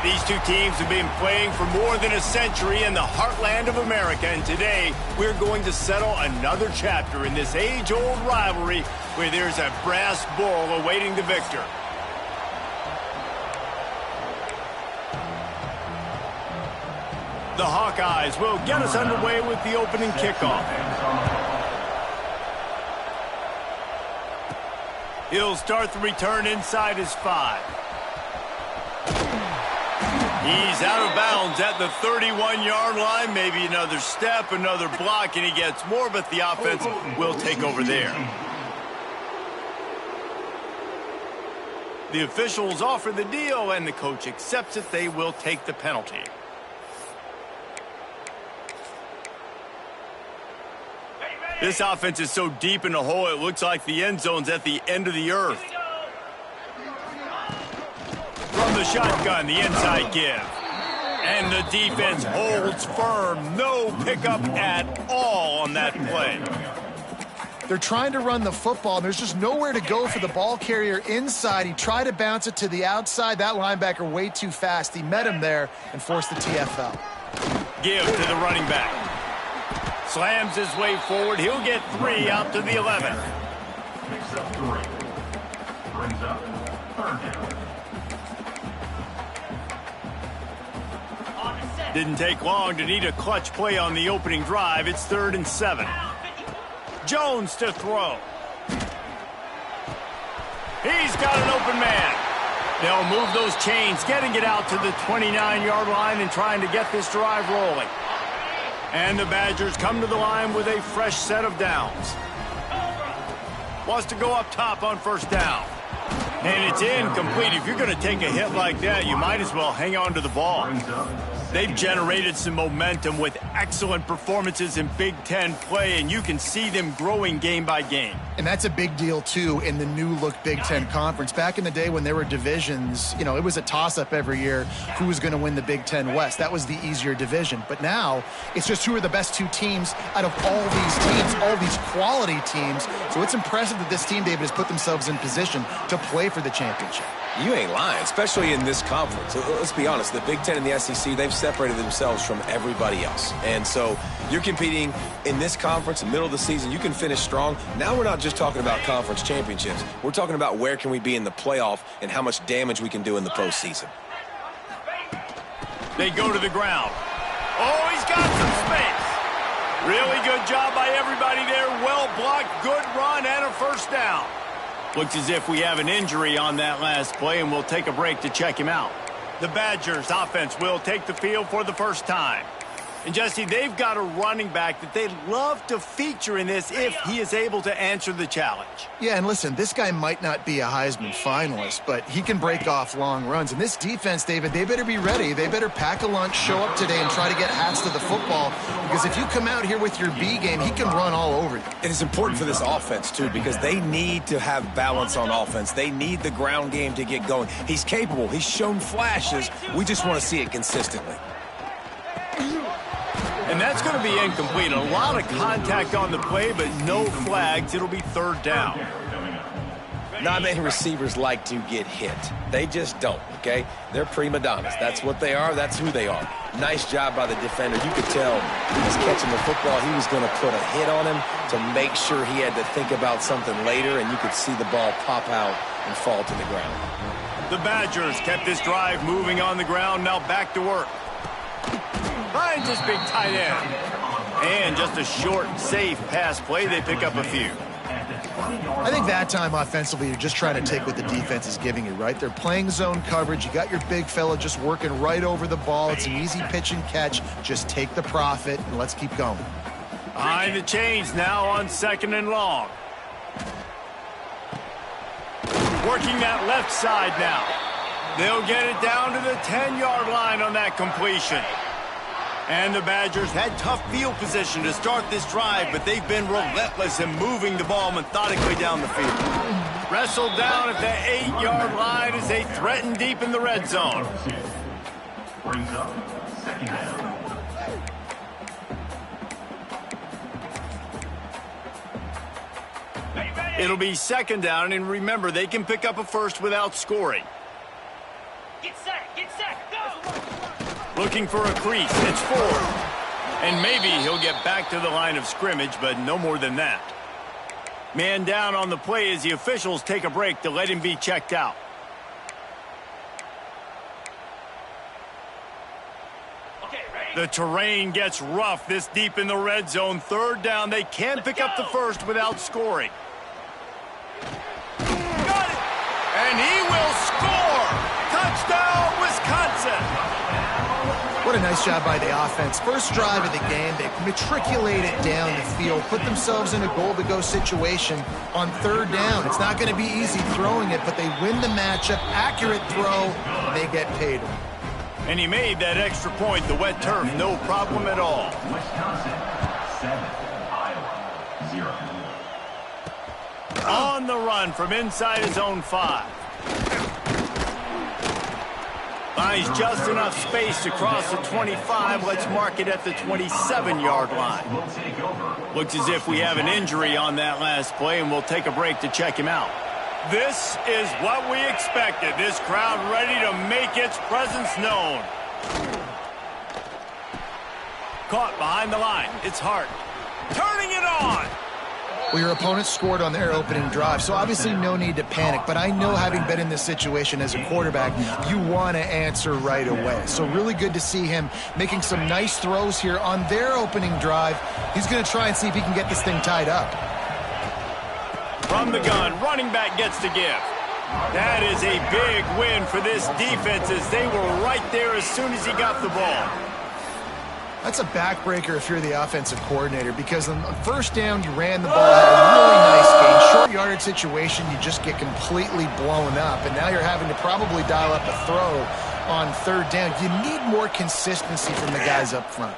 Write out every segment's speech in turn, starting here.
These two teams have been playing for more than a century in the heartland of America, and today we're going to settle another chapter in this age-old rivalry where there's a brass bull awaiting the victor. The Hawkeyes will get us underway with the opening kickoff. He'll start the return inside his 5. He's out of bounds at the 31-yard line. Maybe another step, another block, and he gets more, but the offense will take over there. The officials offer the deal, and the coach accepts it. They will take the penalty. This offense is so deep in the hole, it looks like the end zone's at the end of the earth. From the shotgun, the inside give. And the defense holds firm. No pickup at all on that play. They're trying to run the football. There's just nowhere to go for the ball carrier inside. He tried to bounce it to the outside. That linebacker way too fast. He met him there and forced the TFL. Give to the running back. Slams his way forward. He'll get 3 out to the 11. Picks up 3. Brings up 3rd down. Didn't take long to need a clutch play on the opening drive. It's 3rd and 7. Jones to throw. He's got an open man. They'll move those chains, getting it out to the 29-yard line and trying to get this drive rolling. And the Badgers come to the line with a fresh set of downs. Wants to go up top on 1st down. And it's incomplete. If you're going to take a hit like that, you might as well hang on to the ball. They've generated some momentum with excellent performances in Big Ten play, and you can see them growing game by game. And that's a big deal, too, in the new-look Big Ten Conference. Back in the day when there were divisions, you know, it was a toss-up every year who was going to win the Big Ten West. That was the easier division. But now it's just who are the best 2 teams out of all these teams, all these quality teams. So it's impressive that this team, David, has put themselves in position to play for the championship. You ain't lying, especially in this conference. Let's be honest, the Big Ten and the SEC, they've separated themselves from everybody else. And so you're competing in this conference, in the middle of the season, you can finish strong. Now we're not just talking about conference championships. We're talking about where can we be in the playoff and how much damage we can do in the postseason. They go to the ground. Oh, he's got some space. Really good job by everybody there. Well blocked, good run, and a 1st down. Looks as if we have an injury on that last play, and we'll take a break to check him out. The Badgers offense will take the field for the first time. And, Jesse, they've got a running back that they love to feature in this if he is able to answer the challenge. Yeah, and listen, this guy might not be a Heisman finalist, but he can break off long runs. And this defense, David, they better be ready. They better pack a lunch, show up today, and try to get hats to the football. Because if you come out here with your B game, he can run all over you. It is important for this offense, too, because they need to have balance on offense. They need the ground game to get going. He's capable. He's shown flashes. We just want to see it consistently. And that's going to be incomplete. A lot of contact on the play, but no flags. It'll be 3rd down. Not many receivers like to get hit. They just don't, okay? They're prima donnas. That's what they are. That's who they are. Nice job by the defender. You could tell he was catching the football. He was going to put a hit on him to make sure he had to think about something later, and you could see the ball pop out and fall to the ground. The Badgers kept this drive moving on the ground. Now back to work. Finds his big tight end. And just a short, safe pass play. They pick up a few. I think that time offensively, you're just trying to take what the defense is giving you, right? They're playing zone coverage. You got your big fella just working right over the ball. It's an easy pitch and catch. Just take the profit, and let's keep going. Behind the chains now on 2nd and long. Working that left side now. They'll get it down to the 10-yard line on that completion. And the Badgers had tough field position to start this drive, but they've been relentless in moving the ball methodically down the field. Wrestled down at the 8-yard line as they threaten deep in the red zone. Brings up 2nd down. It'll be 2nd down, and remember, they can pick up a 1st without scoring. Get set, go! Looking for a crease. It's 4. And maybe he'll get back to the line of scrimmage, but no more than that. Man down on the play as the officials take a break to let him be checked out. The terrain gets rough this deep in the red zone. 3rd down. They can pick up the first without scoring. Got it! And he will score! Touchdown, Wisconsin! What a nice job by the offense. First drive of the game, they matriculate it down the field, put themselves in a goal-to-go situation on 3rd down. It's not going to be easy throwing it, but they win the matchup. Accurate throw, they get paid. And he made that extra point. The wet turf, no problem at all. Wisconsin 7, Iowa 0. On the run from inside his own 5. Finds just enough space to cross the 25. Let's mark it at the 27-yard line. Looks as if we have an injury on that last play, and we'll take a break to check him out. This is what we expected. This crowd ready to make its presence known. Caught behind the line. It's Hart. Turning it on. Well, your opponent scored on their opening drive, so obviously no need to panic. But I know, having been in this situation as a quarterback, you want to answer right away. So really good to see him making some nice throws here on their opening drive. He's going to try and see if he can get this thing tied up. From the gun, running back gets to give. That is a big win for this defense, as they were right there as soon as he got the ball. That's a backbreaker if you're the offensive coordinator, because on 1st down, you ran the ball, had a really nice gain. Short yardage situation, you just get completely blown up, and now you're having to probably dial up a throw on 3rd down. You need more consistency from the guys up front.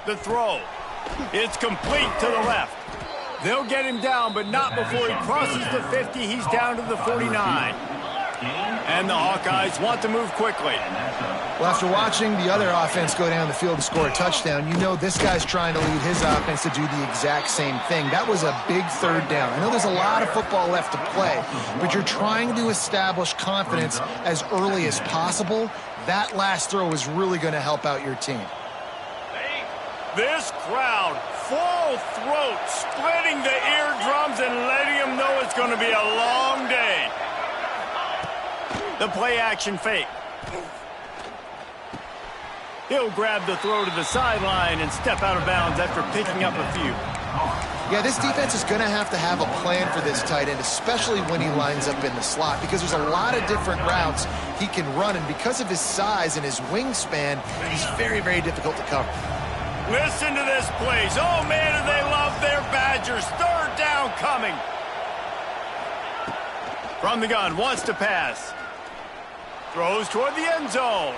The throw. It's complete to the left. They'll get him down, but not before he crosses the 50. He's down to the 49. And the Hawkeyes want to move quickly. Well, after watching the other offense go down the field and score a touchdown, you know this guy's trying to lead his offense to do the exact same thing. That was a big 3rd down. I know there's a lot of football left to play, but you're trying to establish confidence as early as possible. That last throw is really going to help out your team. This crowd, full throat, splitting the eardrums and letting them know it's going to be a long day. The play action fake. He'll grab the throw to the sideline and step out of bounds after picking up a few. Yeah, this defense is going to have a plan for this tight end, especially when he lines up in the slot, because there's a lot of different routes he can run, and because of his size and his wingspan, he's very, very difficult to cover. Listen to this place. Oh, man, do they love their Badgers. 3rd down coming. From the gun, wants to pass. Throws toward the end zone.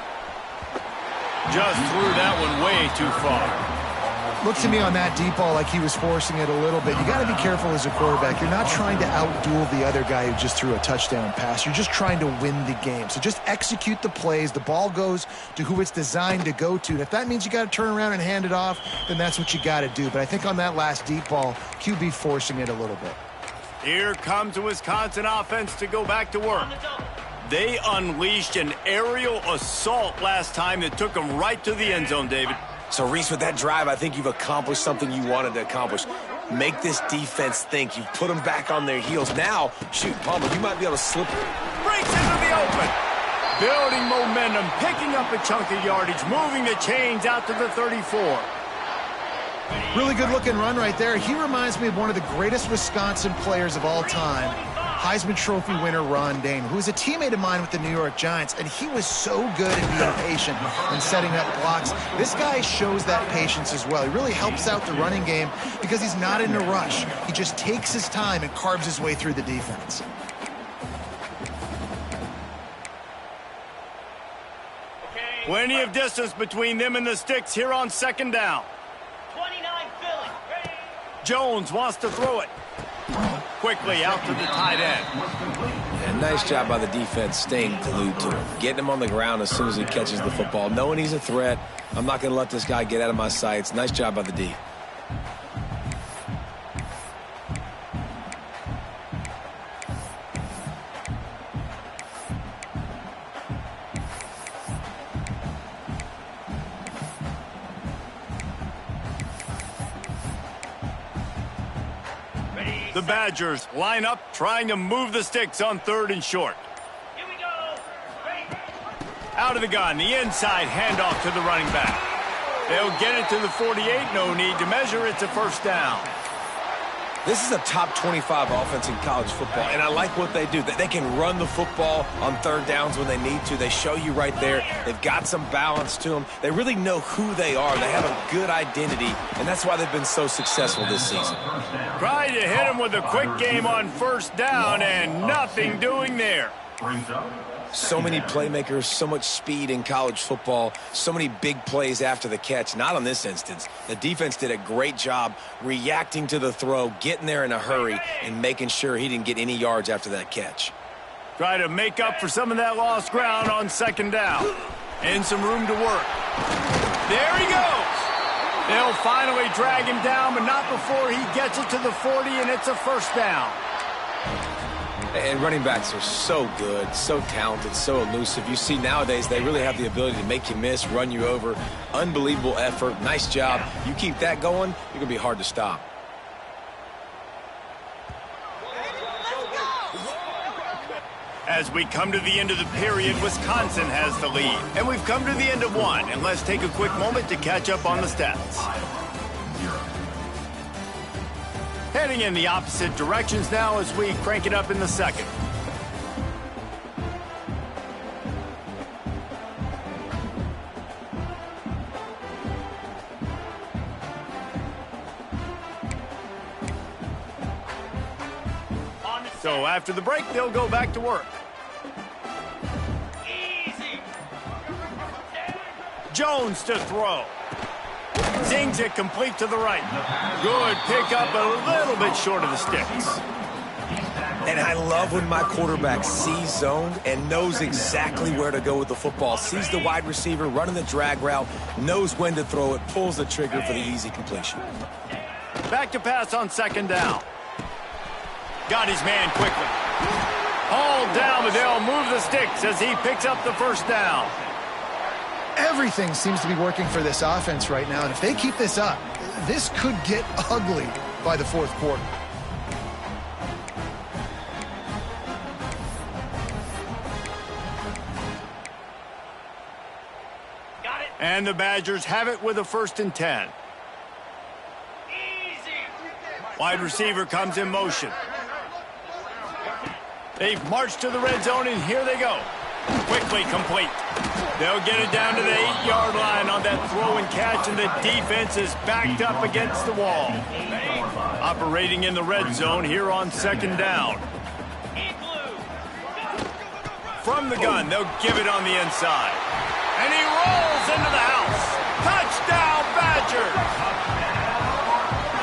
Just threw that one way too far. Looked to me on that deep ball like he was forcing it a little bit. You got to be careful as a quarterback. You're not trying to outduel the other guy who just threw a touchdown pass. You're just trying to win the game. So just execute the plays. The ball goes to who it's designed to go to. And if that means you got to turn around and hand it off, then that's what you got to do. But I think on that last deep ball, QB forcing it a little bit. Here comes the Wisconsin offense to go back to work. They unleashed an aerial assault last time that took them right to the end zone, David. So, Reese, with that drive, I think you've accomplished something you wanted to accomplish. Make this defense think. You've put them back on their heels. Now, shoot, Palmer, you might be able to slip. Breaks into the open. Building momentum, picking up a chunk of yardage, moving the chains out to the 34. Really good-looking run right there. He reminds me of one of the greatest Wisconsin players of all time, Heisman Trophy winner Ron Dayne, who was a teammate of mine with the New York Giants, and he was so good at being patient and setting up blocks. This guy shows that patience as well. He really helps out the running game because he's not in a rush. He just takes his time and carves his way through the defense. Plenty of distance between them and the sticks here on 2nd down. 29 Philly. Jones wants to throw it. Quickly out to the tight end. Yeah, nice job by the defense staying glued to him. Getting him on the ground as soon as he catches the football. Knowing he's a threat, I'm not going to let this guy get out of my sights. Nice job by the D. The Badgers line up, trying to move the sticks on 3rd and short. Here we go. Out of the gun, the inside handoff to the running back. They'll get it to the 48, no need to measure, it's a first down. This is a top 25 offense in college football, and I like what they do. They can run the football on 3rd downs when they need to. They show you right there. They've got some balance to them. They really know who they are. They have a good identity, and that's why they've been so successful this season. Tried to hit him with a quick game on 1st down, and nothing doing there. Brings up So many playmakers, so much speed in college football, so many big plays after the catch. Not on this instance. The defense did a great job reacting to the throw, getting there in a hurry, and making sure he didn't get any yards after that catch. Try to make up for some of that lost ground on 2nd down. And some room to work. There he goes. They'll finally drag him down, but not before he gets it to the 40, and it's a first down. And running backs are so good, so talented, so elusive. You see nowadays they really have the ability to make you miss, run you over. Unbelievable effort. Nice job. You keep that going, you're going to be hard to stop. As we come to the end of the period, Wisconsin has the lead. And we've come to the end of one. And let's take a quick moment to catch up on the stats. Heading in the opposite directions now as we crank it up in the second. So after the break, they'll go back to work. Easy. Jones to throw. Zings it complete to the right. Good pickup, a little bit short of the sticks. And I love when my quarterback sees zoned and knows exactly where to go with the football. Sees the wide receiver running the drag route, knows when to throw it, pulls the trigger for the easy completion. Back to pass on 2nd down. Got his man quickly. Hauled down, but they'll move the sticks as he picks up the first down. Everything seems to be working for this offense right now, and if they keep this up, this could get ugly by the 4th quarter. Got it. And the Badgers have it with a 1st and 10. Easy. Wide receiver comes in motion. They've marched to the red zone, and here they go. Quickly complete. They'll get it down to the 8-yard line on that throw and catch, and the defense is backed up against the wall. Operating in the red zone here on 2nd down. From the gun, they'll give it on the inside. And he rolls into the house. Touchdown, Badgers!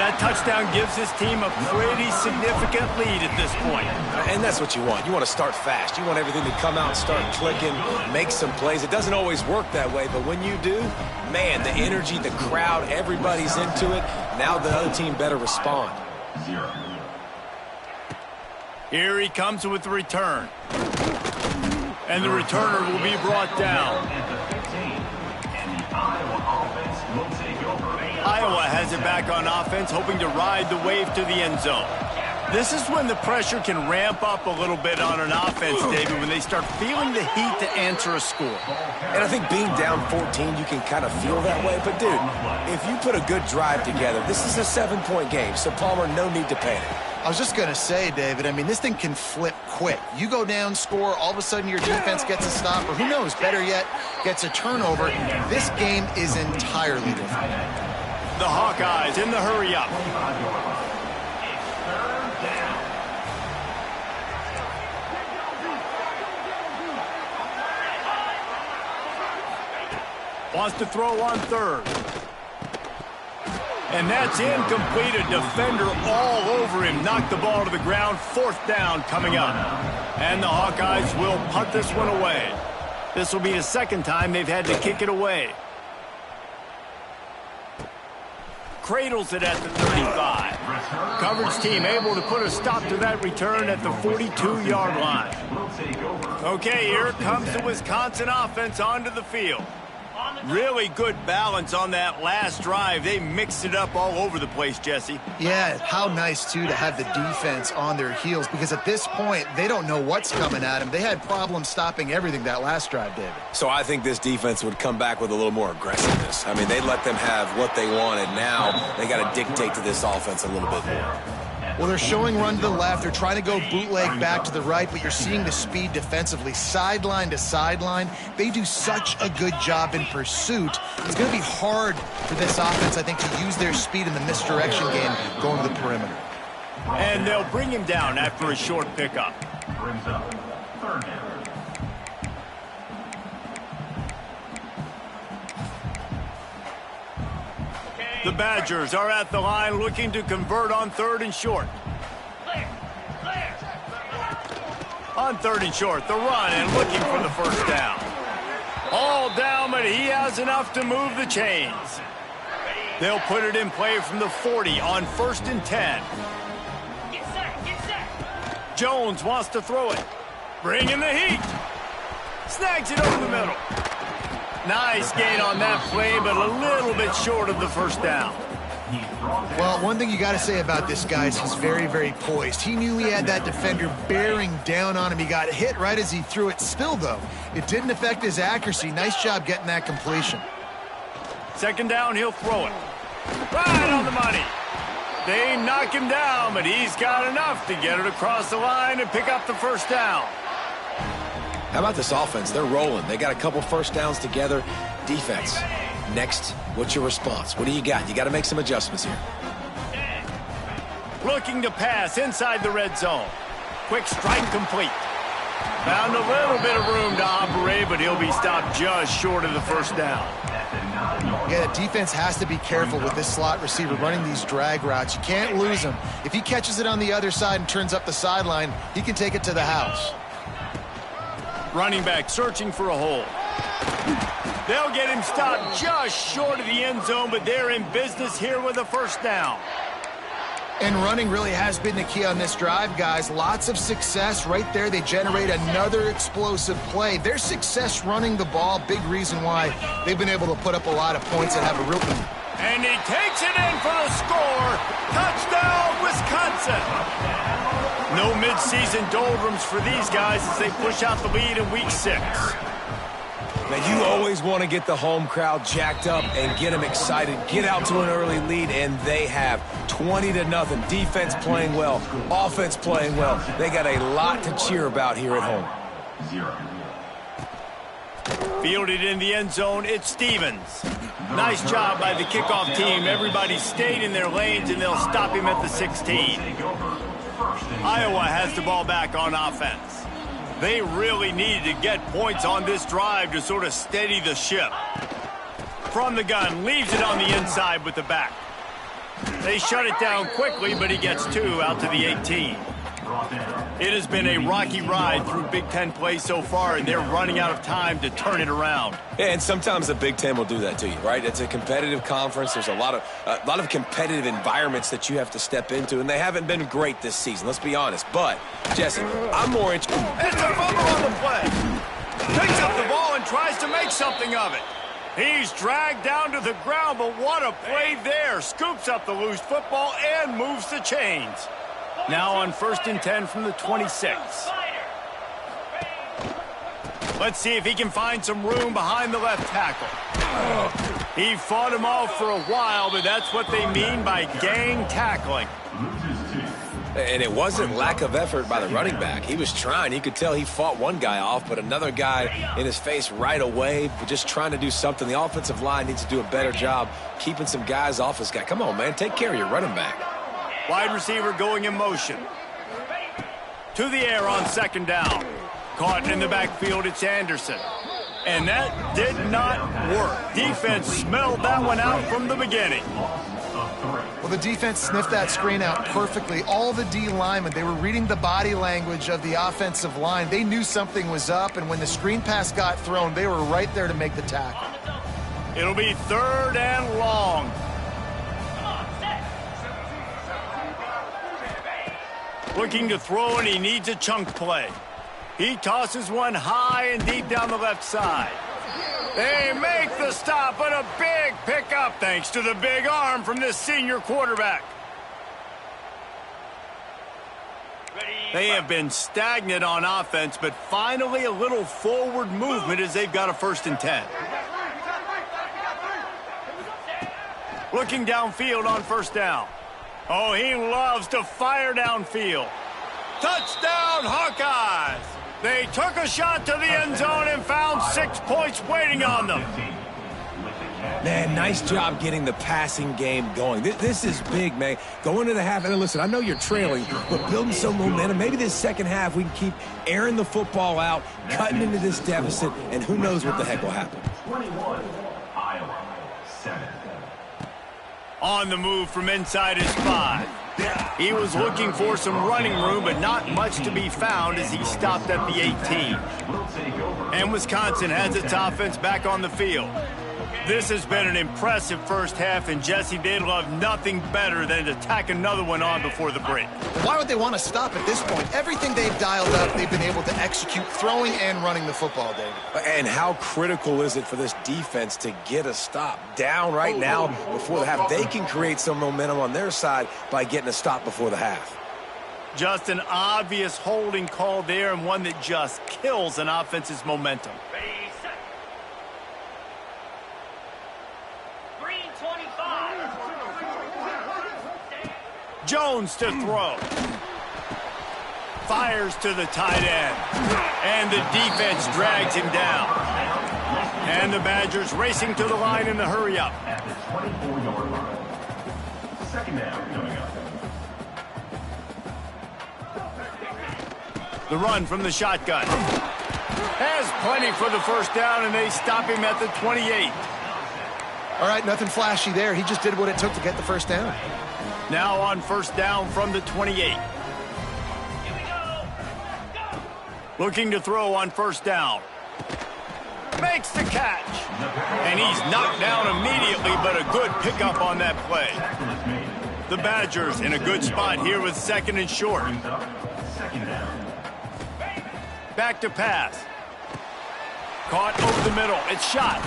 That touchdown gives his team a pretty significant lead at this point. And that's what you want. You want to start fast. You want everything to come out and start clicking, make some plays. It doesn't always work that way, but when you do, man, the energy, the crowd, everybody's into it. Now the other team better respond. Here he comes with the return. And the returner will be brought down. Iowa has it back on offense, hoping to ride the wave to the end zone. This is when the pressure can ramp up a little bit on an offense, David, when they start feeling the heat to answer a score. And I think being down 14, you can kind of feel that way. But, dude, if you put a good drive together, this is a 7-point game, so Palmer, no need to panic. I was just going to say, David, I mean, this thing can flip quick. You go down, score, all of a sudden your defense gets a stop, or who knows, better yet, gets a turnover. This game is entirely different. The Hawkeyes in the hurry-up. Wants to throw on 3rd. And that's incomplete. A defender all over him. Knocked the ball to the ground. 4th down coming up. And the Hawkeyes will punt this one away. This will be the 2nd time they've had to kick it away. Cradles it at the 35. Coverage team able to put a stop to that return at the 42-yard line. Okay, here comes the Wisconsin offense onto the field. On the Really good balance on that last drive. They mixed it up all over the place, Jesse. Yeah, how nice, too, to have the defense on their heels, because at this point, they don't know what's coming at them. They had problems stopping everything that last drive, David. So I think this defense would come back with a little more aggressiveness. I mean, they let them have what they wanted. Now they got to dictate to this offense a little bit more. Well, they're showing run to the left. They're trying to go bootleg back to the right, but you're seeing the speed defensively, sideline to sideline. They do such a good job in pursuit. It's going to be hard for this offense, I think, to use their speed in the misdirection game going to the perimeter. And they'll bring him down after a short pickup. Brings up third down. The Badgers are at the line looking to convert on 3rd and short. Clear. Clear. On 3rd and short, the run and looking for the first down. All down, but he has enough to move the chains. They'll put it in play from the 40 on 1st and 10. Get set. Get set. Jones wants to throw it. Bringing the heat. Snags it over the middle. Nice gain on that play, but a little bit short of the first down. Well, one thing you got to say about this guy is he's very, very poised. He knew he had that defender bearing down on him. He got hit right as he threw it. Still, though, it didn't affect his accuracy. Nice job getting that completion. 2nd down, he'll throw it. Right on the money. They knock him down, but he's got enough to get it across the line and pick up the first down. How about this offense? They're rolling. They got a couple first downs together. Defense. Next, what's your response? What do you got? You got to make some adjustments here. Looking to pass inside the red zone. Quick strike complete. Found a little bit of room to operate, but he'll be stopped just short of the first down. Yeah, the defense has to be careful with this slot receiver running these drag routes. You can't lose him. If he catches it on the other side and turns up the sideline, he can take it to the house. Running back searching for a hole. They'll get him stopped just short of the end zone, but they're in business here with a first down. And running really has been the key on this drive, guys. Lots of success right there. They generate another explosive play. Their success running the ball, big reason why they've been able to put up a lot of points and have a real lead. And he takes it in for the score. Touchdown, Wisconsin. No midseason doldrums for these guys as they push out the lead in week 6. Now, you always want to get the home crowd jacked up and get them excited. Get out to an early lead, and they have 20-0. Defense playing well, offense playing well. They got a lot to cheer about here at home. 0. Fielded in the end zone, it's Stevens. Nice job by the kickoff team. Everybody stayed in their lanes, and they'll stop him at the 16. Iowa has the ball back on offense. They really needed to get points on this drive to sort of steady the ship. From the gun, leaves it on the inside with the back. They shut it down quickly, but he gets 2 out to the 18. It has been a rocky ride through Big Ten play so far, and they're running out of time to turn it around. Yeah, and sometimes the Big Ten will do that to you, right? It's a competitive conference. There's a lot of competitive environments that you have to step into, and they haven't been great this season. Let's be honest. But, Jesse, I'm more interested. It's a fumble on the play. Picks up the ball and tries to make something of it. He's dragged down to the ground, but what a play there. Scoops up the loose football and moves the chains. Now on 1st and 10 from the 26. Let's see if he can find some room behind the left tackle. He fought him off for a while, but that's what they mean by gang tackling. And it wasn't lack of effort by the running back. He was trying. You could tell he fought one guy off, but another guy in his face right away, just trying to do something. The offensive line needs to do a better job keeping some guys off his guy. Come on, man. Take care of your running back. Wide receiver going in motion. To the air on 2nd down. Caught in the backfield, it's Anderson. And that did not work. Defense smelled that one out from the beginning. Well, the defense sniffed that screen out perfectly. All the D linemen, they were reading the body language of the offensive line. They knew something was up, and when the screen pass got thrown, they were right there to make the tackle. It'll be 3rd and long. Looking to throw, and he needs a chunk play. He tosses one high and deep down the left side. They make the stop, but a big pickup thanks to the big arm from this senior quarterback. They have been stagnant on offense, but finally a little forward movement as they've got a 1st and 10. Looking downfield on 1st down. Oh, he loves to fire downfield. Touchdown, Hawkeyes! They took a shot to the end zone and found 6 points waiting on them. Man, nice job getting the passing game going. This is big, man. Going into the half, and listen, I know you're trailing, but building some momentum. Maybe this second half we can keep airing the football out, cutting into this deficit, and who knows what the heck will happen. 21, Iowa, 7. On the move from inside his 5. He was looking for some running room, but not much to be found as he stopped at the 18. And Wisconsin has its offense back on the field. This has been an impressive first half, and Jesse, they'd love nothing better than to tack another one on before the break. Why would they want to stop at this point? Everything they've dialed up, they've been able to execute throwing and running the football, David. And how critical is it for this defense to get a stop down right now before the half? They can create some momentum on their side by getting a stop before the half. Just an obvious holding call there, and one that just kills an offense's momentum. Ready, set. Green 25. Jones to throw. Fires to the tight end. And the defense drags him down. And the Badgers racing to the line in the hurry-up. At the 24-yard line. 2nd down coming up. The run from the shotgun. Has plenty for the 1st down, and they stop him at the 28. All right, nothing flashy there. He just did what it took to get the 1st down. Now on 1st down from the 28. Here we go. Go. Looking to throw on 1st down. Makes the catch. And he's knocked down immediately, but a good pickup on that play. The Badgers in a good spot here with 2nd and short. 2nd down. Back to pass. Caught over the middle. It's shot.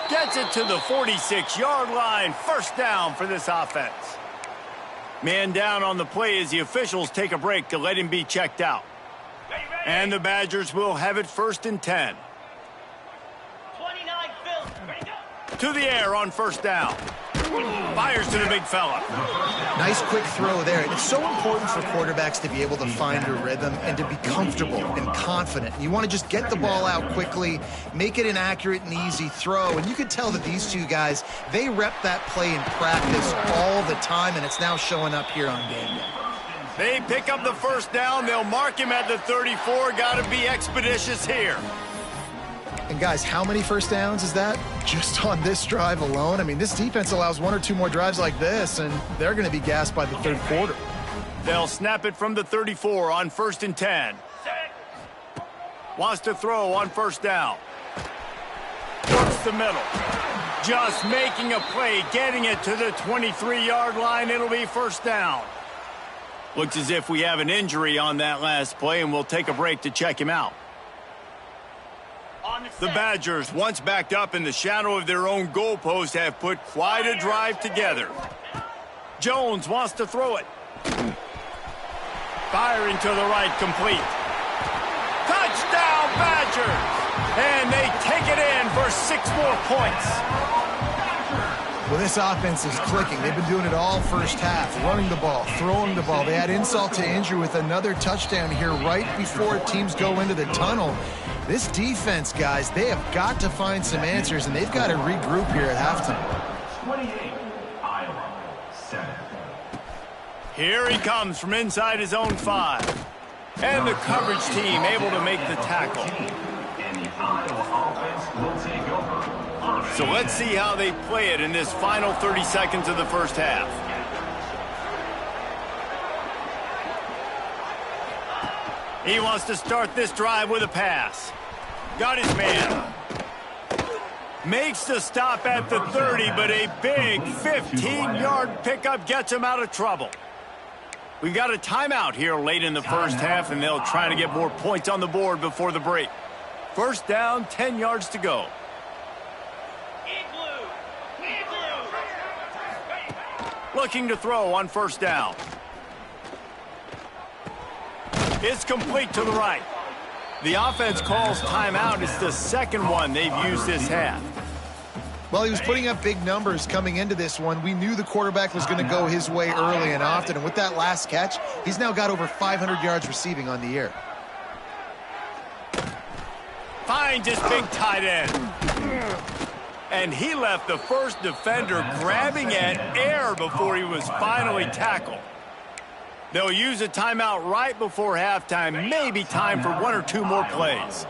Gets it to the 46-yard line. 1st down for this offense. Man down on the play as the officials take a break to let him be checked out. Ready, ready. And the Badgers will have it 1st and 10. 29 Phil. Ready, go. To the air on 1st down. Fires to the big fella. Nice quick throw there. And it's so important for quarterbacks to be able to find a rhythm and to be comfortable and confident. You want to just get the ball out quickly, make it an accurate and easy throw. And you can tell that these two guys, they rep that play in practice all the time, and it's now showing up here on game day. They pick up the 1st down. They'll mark him at the 34. Got to be expeditious here. And guys, how many 1st downs is that just on this drive alone? I mean, this defense allows 1 or 2 more drives like this, and they're going to be gassed by the 3rd quarter. They'll snap it from the 34 on 1st and 10. Set. Wants to throw on 1st down. Works the middle. Just making a play, getting it to the 23-yard line. It'll be 1st down. Looks as if we have an injury on that last play, and we'll take a break to check him out. On the The set. Badgers, once backed up in the shadow of their own goalpost, have put quite a drive together. Jones wants to throw it. Firing to the right, complete. Touchdown, Badgers! And they take it in for 6 more points. Well, this offense is clicking. They've been doing it all first half, running the ball, throwing the ball. They had insult to injury with another touchdown here right before teams go into the tunnel. This defense, guys, they have got to find some answers, and they've got to regroup here at halftime. 28, Iowa, 7. Here he comes from inside his own 5. And the coverage team able to make the tackle. And the Iowa offense will take over. So let's see how they play it in this final 30 seconds of the first half. He wants to start this drive with a pass. Got his man. Makes the stop at the 30, but a big 15-yard pickup gets him out of trouble. We've got a timeout here late in the first half, and they'll try to get more points on the board before the break. 1st down, 10 yards to go. looking to throw on first down. It's complete to the right. The offense calls timeout. It's the second one they've used this half. Well, he was putting up big numbers coming into this one. We knew the quarterback was going to go his way early and often. And with that last catch, he's now got over 500 yards receiving on the year. Finds his big tight end. And he left the first defender grabbing at air before he was finally tackled. They'll use a timeout right before halftime. Maybe time for one or two more plays.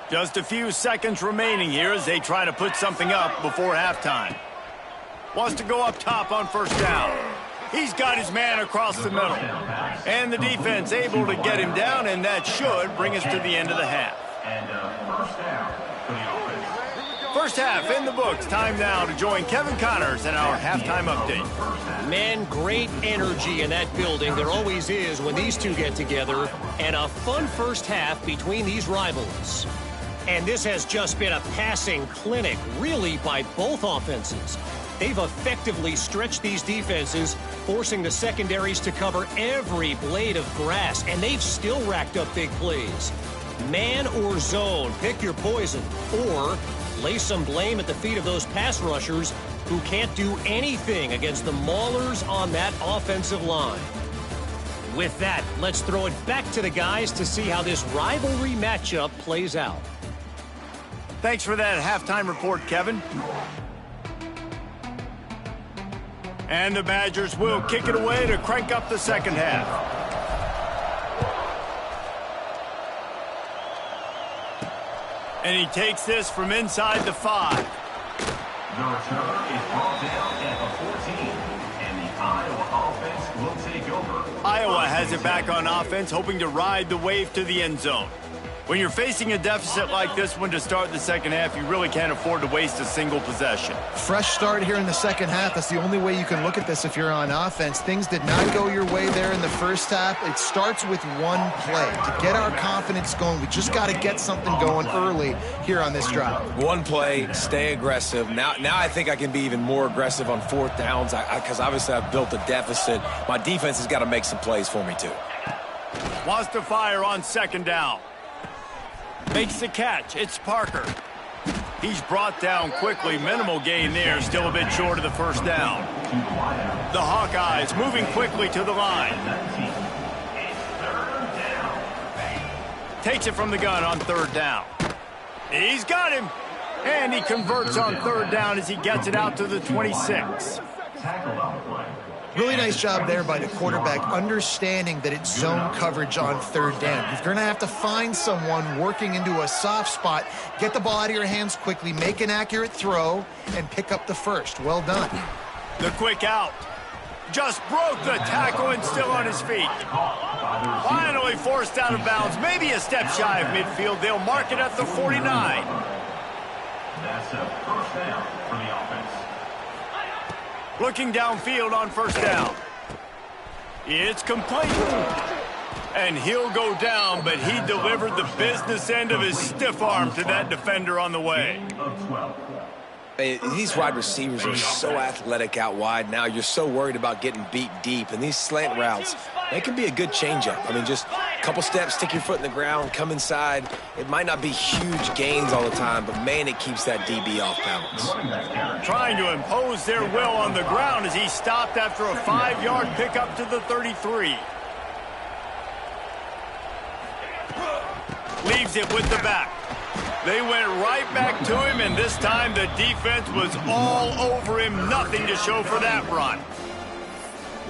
Just a few seconds remaining here as they try to put something up before halftime. Wants to go up top on first down. He's got his man across the middle. And the defense able to get him down, and that should bring us to the end of the half. And first down for the offense. First half in the books. Time now to join Kevin Connors in our halftime update. Man, great energy in that building. There always is when these two get together. And a fun first half between these rivals. And this has just been a passing clinic, really, by both offenses. They've effectively stretched these defenses, forcing the secondaries to cover every blade of grass, and they've still racked up big plays. Man or zone, pick your poison, or lay some blame at the feet of those pass rushers who can't do anything against the maulers on that offensive line. With that, let's throw it back to the guys to see how this rivalry matchup plays out. Thanks for that halftime report, Kevin. And the Badgers will kick it away to crank up the second half. And he takes this from inside the 5. The return is brought down at the 14. And the Iowa offense will take over. Iowa has it back on offense, hoping to ride the wave to the end zone. When you're facing a deficit like this one to start the second half, you really can't afford to waste a single possession. Fresh start here in the second half. That's the only way you can look at this if you're on offense. Things did not go your way there in the first half. It starts with one play. To get our confidence going, we just got to get something going early here on this drive. One play, stay aggressive. Now I think I can be even more aggressive on fourth downs because obviously I've built a deficit. My defense has got to make some plays for me too. Wants to fire on second down. Makes the catch. It's Parker. He's brought down quickly. Minimal gain there. Still a bit short of the first down. The Hawkeyes moving quickly to the line. Takes it from the gun on third down. He's got him. And he converts on third down as he gets it out to the 26. Really nice job there by the quarterback, understanding that it's zone coverage on third down. You're going to have to find someone working into a soft spot, get the ball out of your hands quickly, make an accurate throw, and pick up the first. Well done. The quick out. Just broke the tackle and still on his feet. Finally forced out of bounds. Maybe a step shy of midfield. They'll mark it at the 49. That's a first down for the offense. Looking downfield on first down. It's complete. And he'll go down, but he delivered the business end of his stiff arm to that defender on the way. These wide receivers are so athletic out wide now. You're so worried about getting beat deep. And these slant routes, they can be a good changeup. I mean, just a couple steps, stick your foot in the ground, come inside. It might not be huge gains all the time, but, man, it keeps that DB off balance. Trying to impose their will on the ground as he stopped after a 5-yard pickup to the 33. Leaves it with the back. They went right back to him, and this time the defense was all over him. Nothing to show for that run.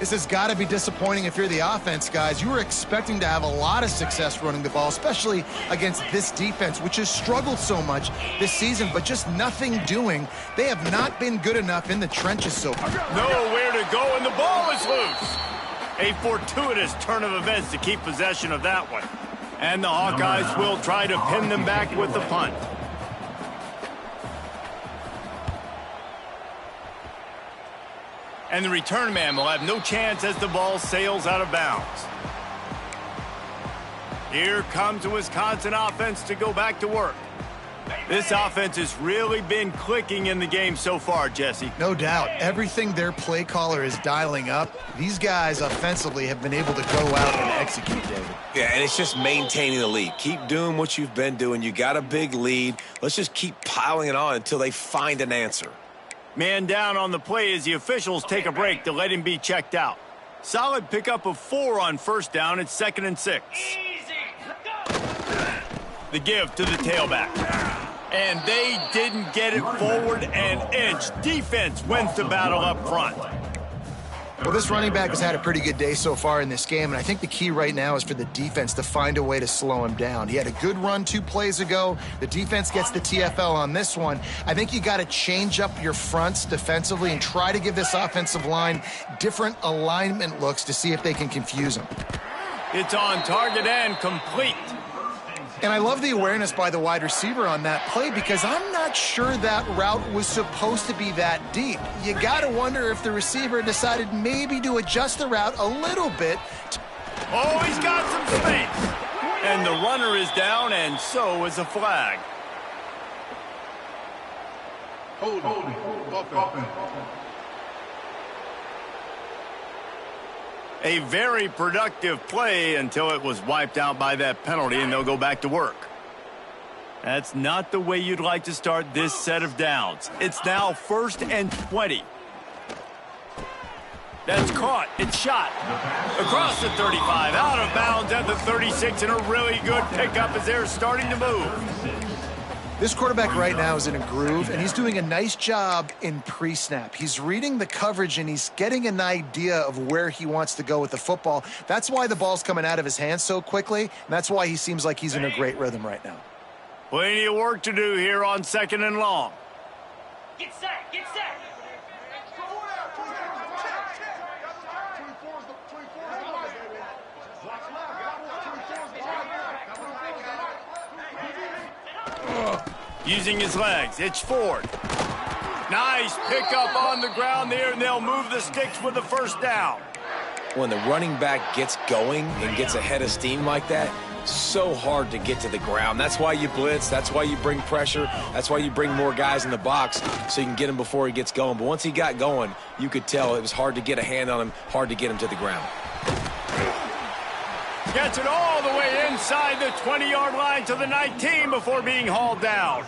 This has got to be disappointing if you're the offense, guys. You were expecting to have a lot of success running the ball, especially against this defense, which has struggled so much this season, but just nothing doing. They have not been good enough in the trenches so far. Nowhere to go, and the ball is loose. A fortuitous turn of events to keep possession of that one. And the Hawkeyes will try to pin them back with the punt. And the return man will have no chance as the ball sails out of bounds. Here comes the Wisconsin offense to go back to work. This offense has really been clicking in the game so far, Jesse. No doubt. Everything their play caller is dialing up, these guys offensively have been able to go out and execute, David. Yeah, and it's just maintaining the lead. Keep doing what you've been doing. You got a big lead. Let's just keep piling it on until they find an answer. Man down on the play as the officials take a break to let him be checked out. Solid pickup of 4 on first down. It's 2nd and 6. Easy. Go. The give to the tailback. And they didn't get it forward an inch. Defense wins the battle up front. Well, this running back has had a pretty good day so far in this game, and I think the key right now is for the defense to find a way to slow him down. He had a good run 2 plays ago. The defense gets the TFL on this one. I think you got to change up your fronts defensively and try to give this offensive line different alignment looks to see if they can confuse him. It's on target and complete. And I love the awareness by the wide receiver on that play because I'm not sure that route was supposed to be that deep. You got to wonder if the receiver decided maybe to adjust the route a little bit. Oh, he's got some space. And the runner is down, and so is a flag. A very productive play until it was wiped out by that penalty, and they'll go back to work. That's not the way you'd like to start this set of downs. It's now 1st and 20. That's caught. It's shot. Across the 35, out of bounds at the 36, and a really good pickup as they're starting to move. This quarterback right now is in a groove, and he's doing a nice job in pre-snap. He's reading the coverage, and he's getting an idea of where he wants to go with the football. That's why the ball's coming out of his hands so quickly, and that's why he seems like he's in a great rhythm right now. Plenty of work to do here on 2nd and long. Get set. Get set. Using his legs, it's Ford. Nice pickup on the ground there, and they'll move the sticks with the 1st down. When the running back gets going and gets ahead of steam like that, so hard to get to the ground. That's why you blitz. That's why you bring pressure. That's why you bring more guys in the box so you can get him before he gets going. But once he got going, you could tell it was hard to get a hand on him, hard to get him to the ground. Gets it all the way inside the 20-yard line to the 19 before being hauled down.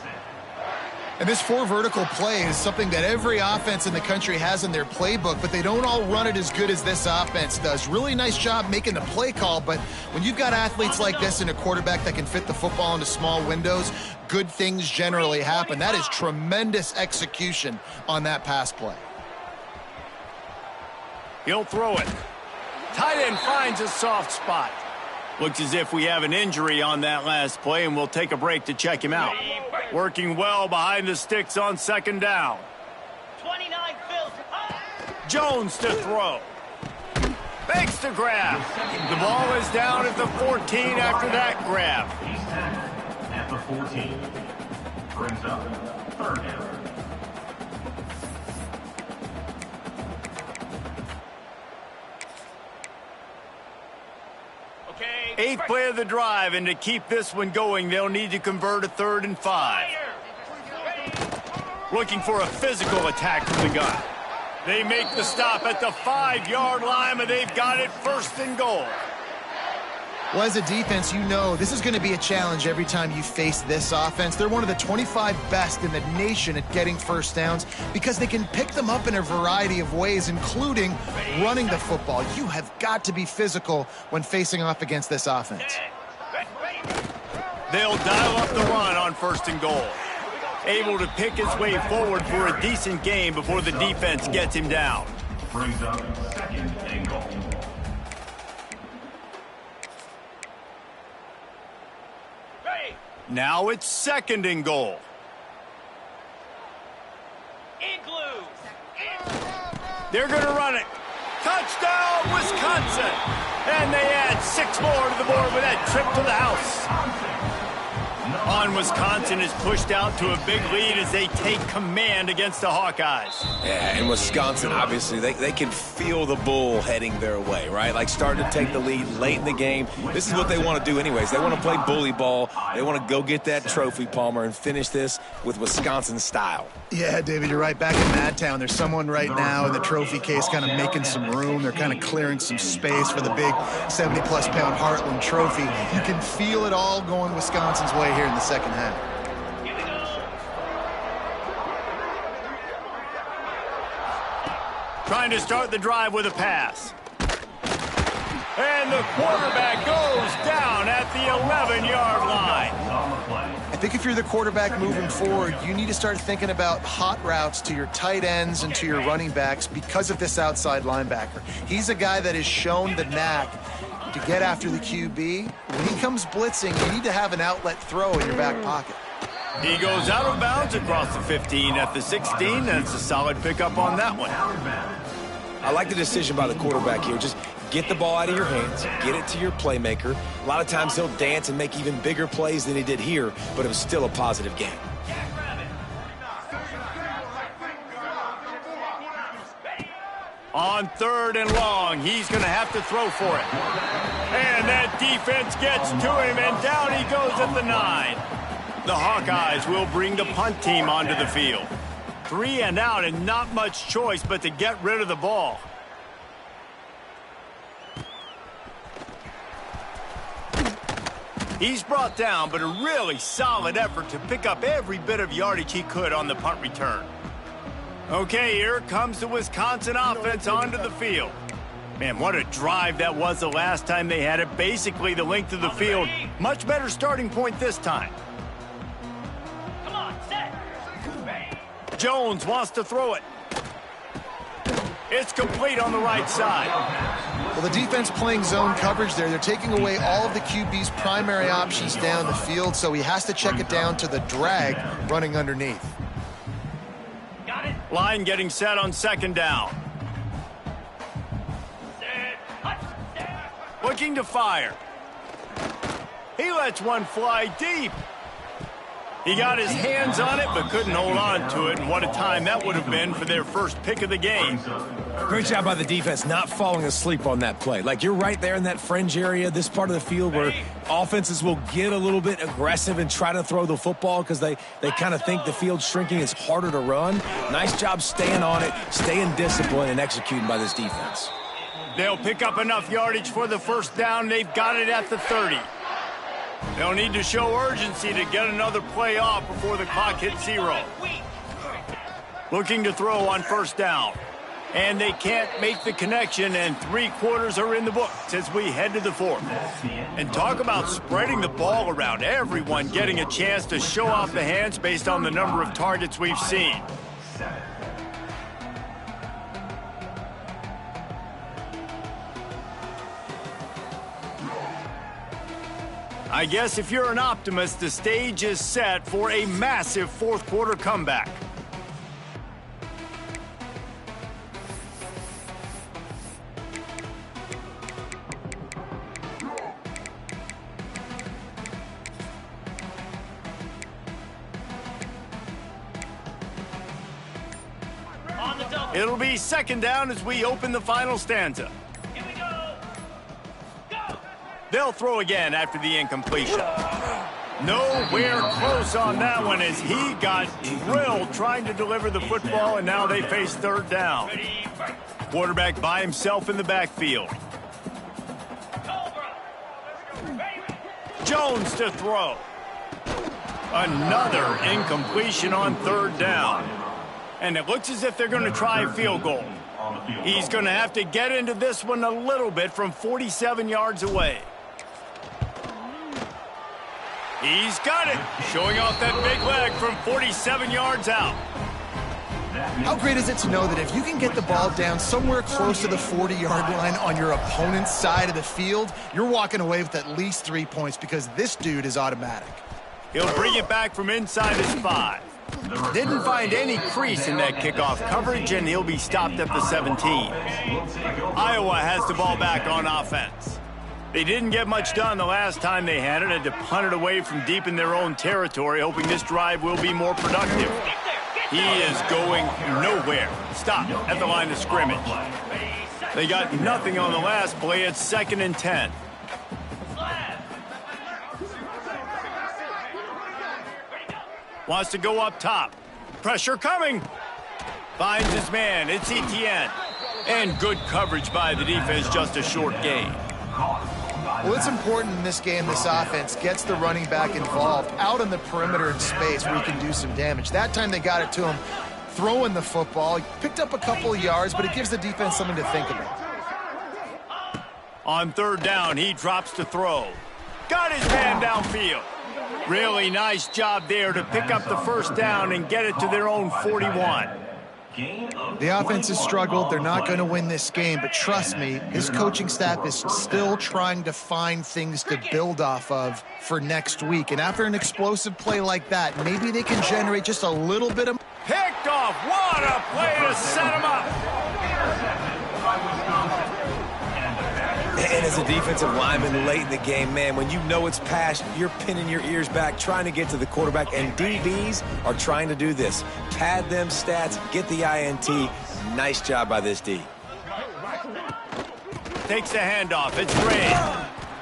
And this 4 vertical play is something that every offense in the country has in their playbook, but they don't all run it as good as this offense does. Really nice job making the play call, but when you've got athletes like this and a quarterback that can fit the football into small windows, good things generally happen. That is tremendous execution on that pass play. He'll throw it. Tight end finds a soft spot. Looks as if we have an injury on that last play, and we'll take a break to check him out. Working well behind the sticks on 2nd down. 29 Bills. Jones to throw. Fakes the grab. The ball is down at the 14 after that grab. He's tackled at the 14. Brings up 3rd down. Okay. 8th play of the drive, and to keep this one going, they'll need to convert a 3rd and 5. Looking for a physical attack from the gun. They make the stop at the 5-yard line, but they've got it 1st and goal. Well, as a defense, you know this is going to be a challenge every time you face this offense. They're one of the 25 best in the nation at getting 1st downs because they can pick them up in a variety of ways, including running the football. You have got to be physical when facing off against this offense. They'll dial up the run on 1st and goal. Able to pick his way forward for a decent game before the defense gets him down. Brings up 2nd and goal. Now it's 2nd and goal. Igloo. They're going to run it. Touchdown, Wisconsin! And they add 6 more to the board with that trip to the house. On Wisconsin is pushed out to a big lead as they take command against the Hawkeyes. Yeah, and Wisconsin, obviously, they can feel the bull heading their way, right? Like starting to take the lead late in the game. This is what they want to do anyways. They want to play bully ball. They want to go get that trophy, Palmer, and finish this with Wisconsin style. Yeah, David, you're right. Back in Madtown, there's someone right now in the trophy case kind of making some room. They're kind of clearing some space for the big 70-plus pound Heartland trophy. You can feel it all going Wisconsin's way here in the second half. Trying to start the drive with a pass. And the quarterback goes down at the 11-yard line. I think if you're the quarterback moving forward, you need to start thinking about hot routes to your tight ends and to your running backs because of this outside linebacker. He's a guy that has shown the knack to get after the QB. When he comes blitzing, you need to have an outlet throw in your back pocket. He goes out of bounds across the 15 at the 16. That's a solid pickup on that one. I like the decision by the quarterback here. Just get the ball out of your hands, get it to your playmaker. A lot of times he'll dance and make even bigger plays than he did here, but it was still a positive game. On 3rd and long, he's going to have to throw for it. And that defense gets to him, and down he goes at the 9. The Hawkeyes will bring the punt team onto the field. 3 and out, and not much choice but to get rid of the ball. He's brought down, but a really solid effort to pick up every bit of yardage he could on the punt return. Okay, here comes the Wisconsin offense onto the field. Man, what a drive that was the last time they had it. Basically the length of the field. Much better starting point this time. Come on, set. Jones wants to throw it. It's complete on the right side. Well, the defense playing zone coverage there. They're taking away all of the QB's primary options down the field, so he has to check it down to the drag running underneath. Got it. Line getting set on 2nd down. Set. Hut. Set. Looking to fire. He lets one fly deep. He got his hands on it, but couldn't hold on to it. And what a time that would have been for their first pick of the game. Great job by the defense not falling asleep on that play. Like, you're right there in that fringe area, this part of the field where offenses will get a little bit aggressive and try to throw the football because they kind of think the field's shrinking. It's harder to run. Nice job staying on it, staying disciplined, and executing by this defense. They'll pick up enough yardage for the 1st down. They've got it at the 30. They'll need to show urgency to get another play off before the clock hits 0. Looking to throw on 1st down. And they can't make the connection, and 3 quarters are in the books as we head to the 4th. And talk about spreading the ball around. Everyone getting a chance to show off the hands based on the number of targets we've seen. I guess if you're an optimist, the stage is set for a massive 4th quarter comeback. On the double. It'll be 2nd down as we open the final stanza. Here we go. Go. They'll throw again after the incompletion. Nowhere close on that one as he got drilled trying to deliver the football, and now they face 3rd down. Ready, fight. Quarterback by himself in the backfield. Cobra. Ready. Jones to throw. Another incompletion on 3rd down. And it looks as if they're going to try a field goal. He's going to have to get into this one a little bit from 47 yards away. He's got it, showing off that big leg from 47 yards out. How great is it to know that if you can get the ball down somewhere close to the 40-yard line on your opponent's side of the field, you're walking away with at least 3 points because this dude is automatic. He'll bring it back from inside his 5. Didn't find any crease in that kickoff coverage, and he'll be stopped at the 17. Iowa has the ball back on offense. They didn't get much done the last time they had it. Had to punt it away from deep in their own territory, hoping this drive will be more productive. He is going nowhere. Stop at the line of scrimmage. They got nothing on the last play. It's 2nd and 10. Wants to go up top. Pressure coming. Finds his man. It's Etienne. And good coverage by the defense, just a short gain. Well, it's important in this game, this offense gets the running back involved out on the perimeter in space where he can do some damage. That time they got it to him throwing the football. He picked up a couple of yards, but it gives the defense something to think about. On 3rd down, he drops to throw. Got his man downfield. Really nice job there to pick up the 1st down and get it to their own 41. The offense has struggled. They're not going to win this game, but trust me, his coaching staff is still trying to find things to build off of for next week. And after an explosive play like that, maybe they can generate just a little bit of... Picked off. What a play to set him up. And as a defensive lineman late in the game, man, when you know it's past, you're pinning your ears back, trying to get to the quarterback, and DBs are trying to do this. Pad them stats, get the INT. Nice job by this D. Takes the handoff. It's Gray.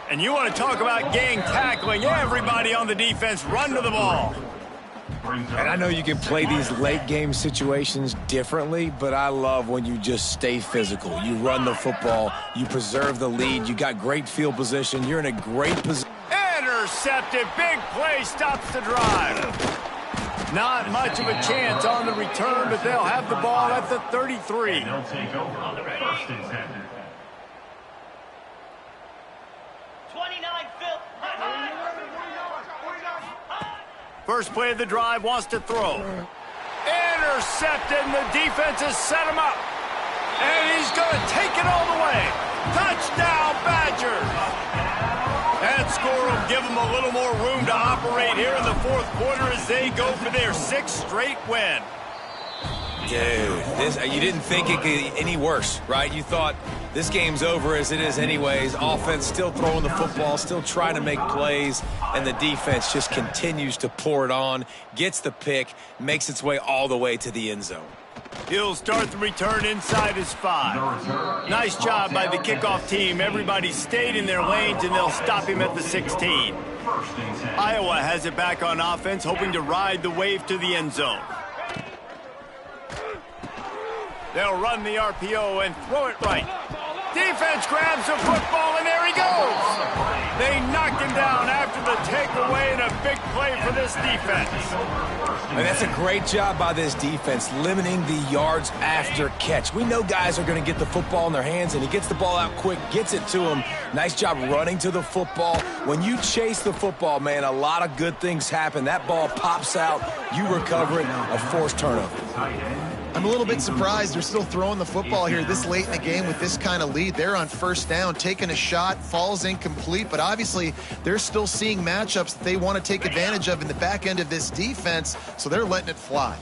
And you want to talk about gang tackling. Everybody on the defense run to the ball. And I know you can play these late game situations differently, but I love when you just stay physical. You run the football, you preserve the lead, you got great field position, you're in a great position. Intercepted, big play, stops the drive. Not much of a chance on the return, but they'll have the ball at the 33. They'll take over on the 1st and 10. 29, Phil. First play of the drive, wants to throw. Intercepted, and the defense has set him up. And he's going to take it all the way. Touchdown, Badgers. That score will give them a little more room to operate here in the 4th quarter as they go for their 6th straight win. Dude, you didn't think it could get any worse, right? You thought this game's over as it is anyways. Offense still throwing the football, still trying to make plays, and the defense just continues to pour it on, gets the pick, makes its way all the way to the end zone. He'll start the return inside his 5. Nice job by the kickoff team. Everybody stayed in their lanes, and they'll stop him at the 16. Iowa has it back on offense, hoping to ride the wave to the end zone. They'll run the RPO and throw it right. Defense grabs the football, and there he goes. They knocked him down after the takeaway, and a big play for this defense. And that's a great job by this defense, limiting the yards after catch. We know guys are going to get the football in their hands, and he gets the ball out quick, gets it to him. Nice job running to the football. When you chase the football, man, a lot of good things happen. That ball pops out, you recover it, a forced turnover. I'm a little bit surprised they're still throwing the football here this late in the game with this kind of lead. They're on 1st down, taking a shot, falls incomplete, but obviously they're still seeing matchups that they want to take advantage of in the back end of this defense, so they're letting it fly.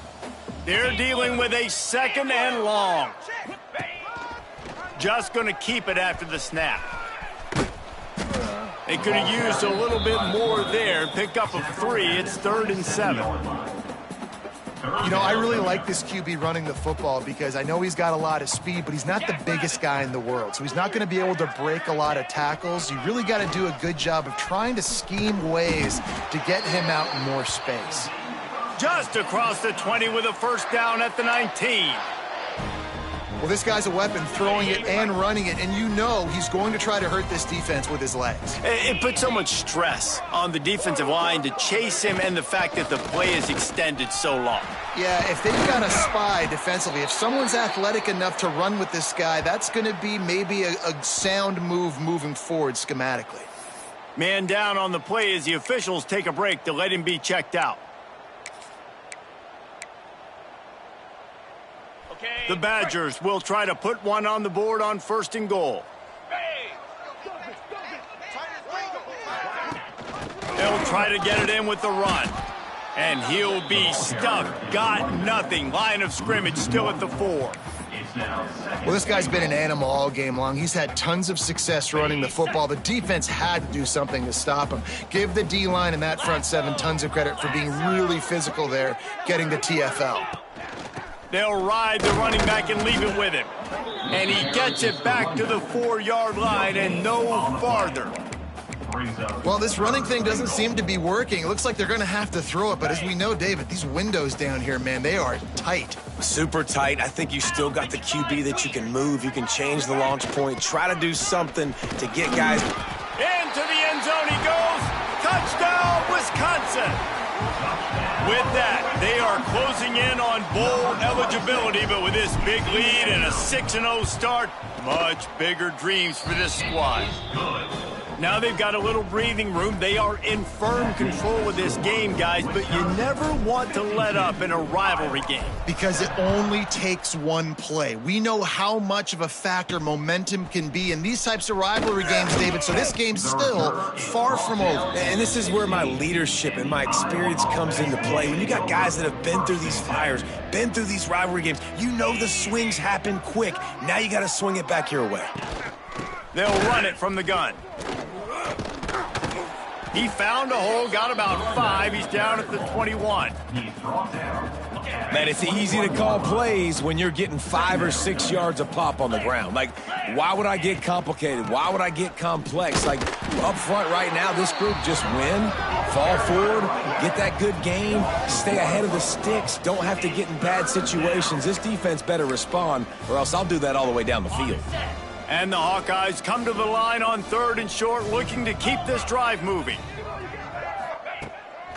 They're dealing with a 2nd and long. Just going to keep it after the snap. They could have used a little bit more there and pick up a 3. It's 3rd and 7. You know, I really like this QB running the football because I know he's got a lot of speed, but he's not the biggest guy in the world. So he's not going to be able to break a lot of tackles. You really got to do a good job of trying to scheme ways to get him out in more space. Just across the 20 with a 1st down at the 19. Well, this guy's a weapon, throwing it and running it, and you know he's going to try to hurt this defense with his legs. It puts so much stress on the defensive line to chase him and the fact that the play is extended so long. Yeah, if they've got a spy defensively, if someone's athletic enough to run with this guy, that's going to be maybe a sound move moving forward schematically. Man down on the play as the officials take a break to let him be checked out. The Badgers will try to put one on the board on 1st and goal. They'll try to get it in with the run. And he'll be stuffed. Got nothing. Line of scrimmage still at the 4. Well, this guy's been an animal all game long. He's had tons of success running the football. The defense had to do something to stop him. Give the D-line and that front seven tons of credit for being really physical there, getting the TFL. They'll ride the running back and leave it with him. And he gets it back to the 4-yard line and no farther. Well, this running thing doesn't seem to be working. It looks like they're going to have to throw it. But as we know, David, these windows down here, man, they are tight. Super tight. I think you still got the QB that you can move. You can change the launch point. Try to do something to get guys. Into the end zone he goes. Touchdown, Wisconsin. With that, they are closing in on bowl eligibility. But with this big lead and a 6-0 start, much bigger dreams for this squad. Now they've got a little breathing room. They are in firm control of this game, guys, but you never want to let up in a rivalry game. Because it only takes one play. We know how much of a factor momentum can be in these types of rivalry games, David, so this game's still far from over. And this is where my leadership and my experience comes into play. When you got guys that have been through these fires, been through these rivalry games, you know the swings happen quick. Now you got to swing it back your way. They'll run it from the gun. He found a hole, got about 5. He's down at the 21. Man, it's easy to call plays when you're getting 5 or 6 yards a pop on the ground. Like, why would I get complicated? Why would I get complex? Like, up front right now, this group just win, fall forward, get that good game, stay ahead of the sticks, don't have to get in bad situations. This defense better respond, or else I'll do that all the way down the field. And the Hawkeyes come to the line on 3rd and short, looking to keep this drive moving.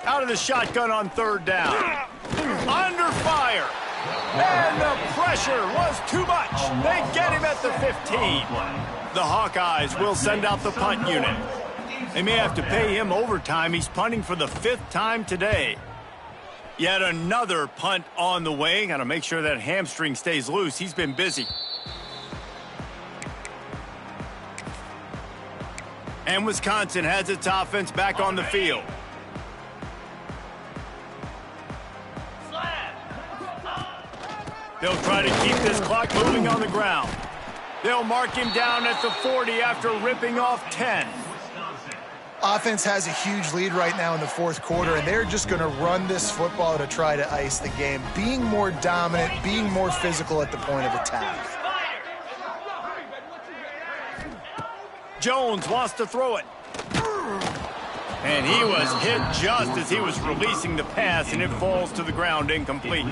Out of the shotgun on 3rd down. Under fire. And the pressure was too much. They get him at the 15. The Hawkeyes will send out the punt unit. They may have to pay him overtime. He's punting for the 5th time today. Yet another punt on the way. Got to make sure that hamstring stays loose. He's been busy. And Wisconsin has its offense back on the field. They'll try to keep this clock moving on the ground. They'll mark him down at the 40 after ripping off 10. Offense has a huge lead right now in the 4th quarter, and they're just going to run this football to try to ice the game, being more dominant, being more physical at the point of attack. Jones wants to throw it. And he was hit just as he was releasing the pass, and it falls to the ground incomplete.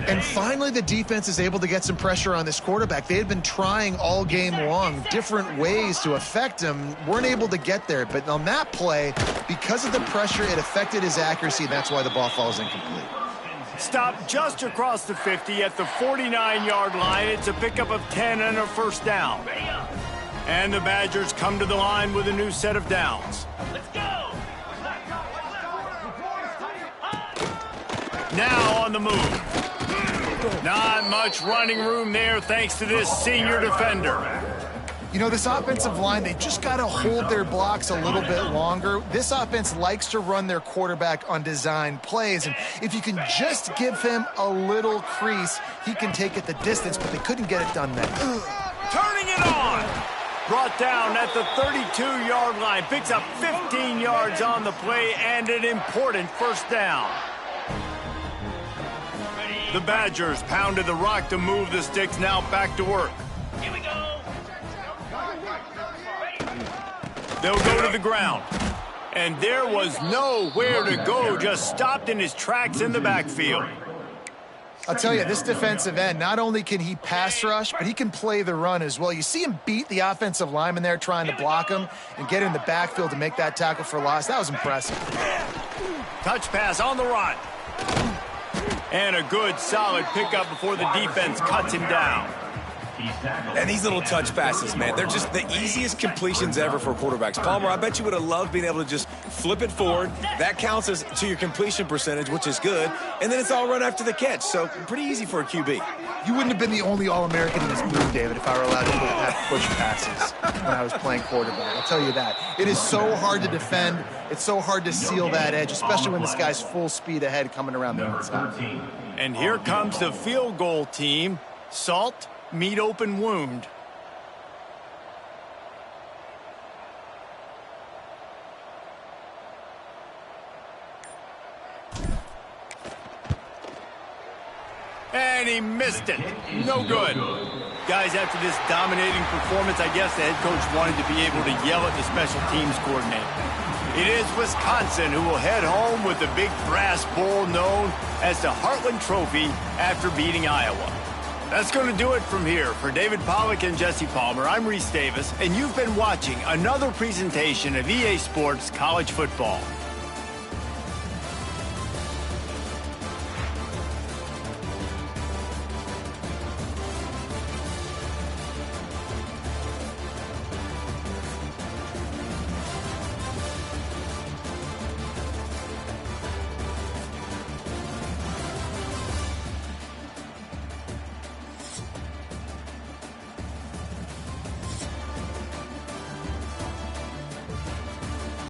And finally, the defense is able to get some pressure on this quarterback. They had been trying all game long different ways to affect him, weren't able to get there. But on that play, because of the pressure, it affected his accuracy, and that's why the ball falls incomplete. Stopped just across the 50 at the 49-yard line. It's a pickup of 10 and a 1st down. And the Badgers come to the line with a new set of downs. Let's go! Now on the move. Not much running room there thanks to this senior defender. You know, this offensive line, they just got to hold their blocks a little bit longer. This offense likes to run their quarterback on design plays, and if you can just give him a little crease, he can take it the distance, but they couldn't get it done then. Turning it on. Brought down at the 32-yard line. Picks up 15 yards on the play and an important 1st down. The Badgers pounded the rock to move the sticks. Now back to work. Here we go. They'll go to the ground. And there was nowhere to go. Just stopped in his tracks in the backfield. I'll tell you, this defensive end, not only can he pass rush, but he can play the run as well. You see him beat the offensive lineman there trying to block him and get in the backfield to make that tackle for loss. That was impressive. Touch pass on the run. And a good, solid pickup before the defense cuts him down. And these little touch passes, man, they're just the easiest completions ever for quarterbacks. Palmer, I bet you would have loved being able to just flip it forward. That counts as to your completion percentage, which is good. And then it's all run after the catch. So pretty easy for a QB. You wouldn't have been the only All-American in this group, David, if I were allowed to have push passes when I was playing quarterback. I'll tell you that. It is so hard to defend. It's so hard to seal that edge, especially when this guy's full speed ahead coming around the outside. And here comes the field goal team. Salt, meet open wound. And he missed it. No good. Guys, after this dominating performance, I guess the head coach wanted to be able to yell at the special teams coordinator. It is Wisconsin who will head home with the big brass bowl known as the Heartland Trophy after beating Iowa. That's going to do it from here. For David Pollack and Jesse Palmer, I'm Reese Davis, and you've been watching another presentation of EA Sports College Football.